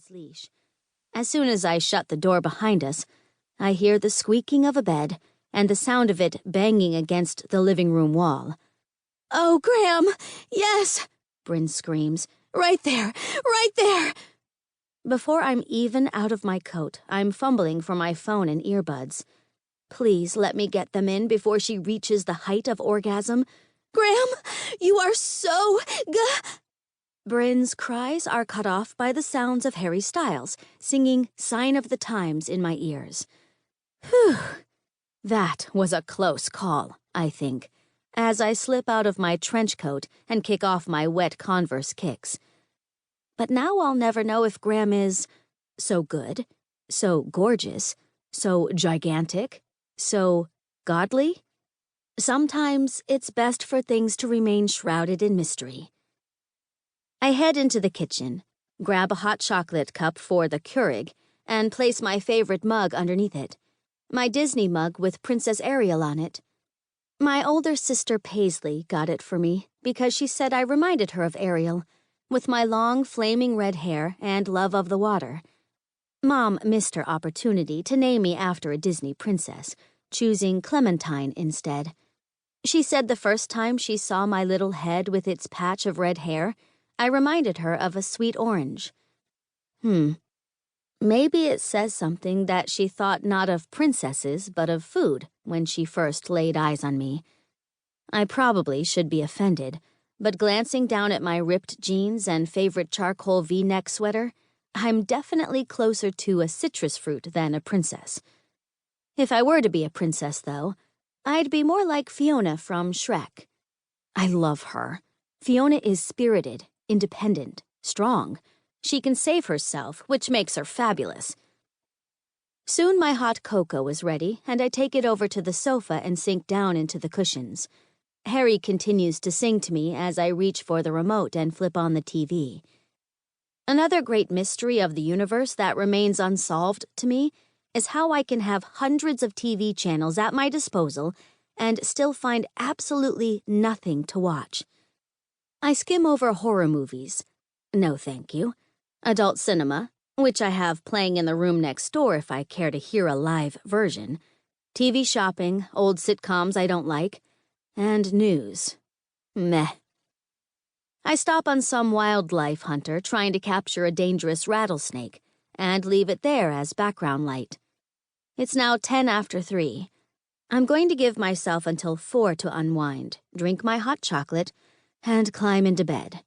his leash. As soon as I shut the door behind us, I hear the squeaking of a bed and the sound of it banging against the living room wall. "Oh, Graham! Yes!" Bryn screams. "Right there! Right there!" Before I'm even out of my coat, I'm fumbling for my phone and earbuds. Please let me get them in before she reaches the height of orgasm. "Graham, you are so Bryn's cries are cut off by the sounds of Harry Styles singing Sign of the Times in my ears. Whew. That was a close call, I think, as I slip out of my trench coat and kick off my wet Converse kicks. But now I'll never know if Graham is so good, so gorgeous, so gigantic, so godly. Sometimes it's best for things to remain shrouded in mystery. I head into the kitchen, grab a hot chocolate cup for the Keurig, and place my favorite mug underneath it, my Disney mug with Princess Ariel on it. My older sister Paisley got it for me because she said I reminded her of Ariel, with my long, flaming red hair and love of the water. Mom missed her opportunity to name me after a Disney princess, choosing Clementine instead. She said the first time she saw my little head with its patch of red hair, I reminded her of a sweet orange. Maybe it says something that she thought not of princesses but of food when she first laid eyes on me. I probably should be offended, but glancing down at my ripped jeans and favorite charcoal V-neck sweater, I'm definitely closer to a citrus fruit than a princess. If I were to be a princess, though, I'd be more like Fiona from Shrek. I love her. Fiona is spirited, independent, strong. She can save herself, which makes her fabulous. Soon my hot cocoa is ready, and I take it over to the sofa and sink down into the cushions. Harry continues to sing to me as I reach for the remote and flip on the TV. Another great mystery of the universe that remains unsolved to me is how I can have hundreds of TV channels at my disposal and still find absolutely nothing to watch. I skim over horror movies. No, thank you. Adult cinema, which I have playing in the room next door if I care to hear a live version. TV shopping, old sitcoms I don't like, and news. Meh. I stop on some wildlife hunter trying to capture a dangerous rattlesnake and leave it there as background light. It's now 10 after 3. I'm going to give myself until 4 to unwind, drink my hot chocolate, and climb into bed.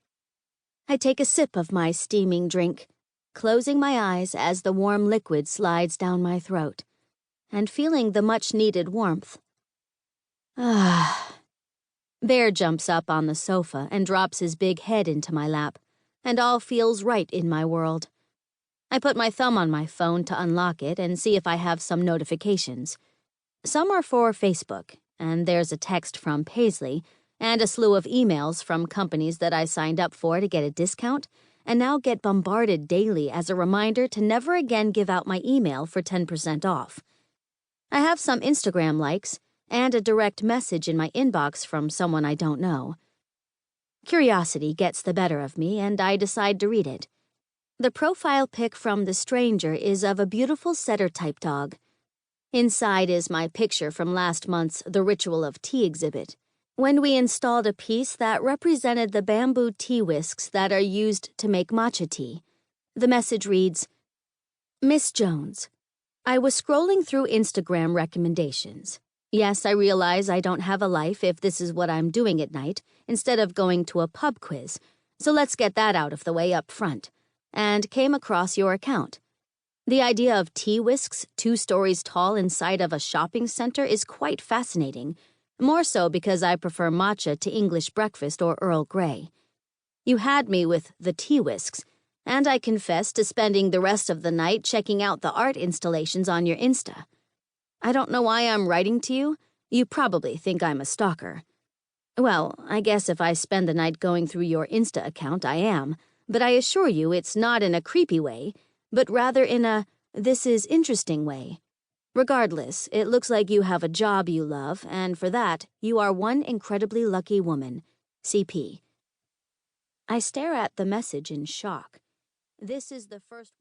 I take a sip of my steaming drink, closing my eyes as the warm liquid slides down my throat, and feeling the much-needed warmth. Bear jumps up on the sofa and drops his big head into my lap, and all feels right in my world. I put my thumb on my phone to unlock it and see if I have some notifications. Some are for Facebook, and there's a text from Paisley, and a slew of emails from companies that I signed up for to get a discount, and now get bombarded daily as a reminder to never again give out my email for 10% off. I have some Instagram likes, and a direct message in my inbox from someone I don't know. Curiosity gets the better of me, and I decide to read it. The profile pic from the stranger is of a beautiful setter-type dog. Inside is my picture from last month's The Ritual of Tea exhibit, when we installed a piece that represented the bamboo tea whisks that are used to make matcha tea. The message reads, Miss Jones, I was scrolling through Instagram recommendations. Yes, I realize I don't have a life if this is what I'm doing at night, instead of going to a pub quiz, so let's get that out of the way up front, and came across your account. The idea of tea whisks 2 stories tall inside of a shopping center is quite fascinating, more so because I prefer matcha to English breakfast or Earl Grey. You had me with the tea whisks, and I confess to spending the rest of the night checking out the art installations on your Insta. I don't know why I'm writing to you. You probably think I'm a stalker. Well, I guess if I spend the night going through your Insta account, I am, but I assure you it's not in a creepy way, but rather in a this is interesting way. Regardless, it looks like you have a job you love, and for that, you are one incredibly lucky woman. CP. I stare at the message in shock. This is the first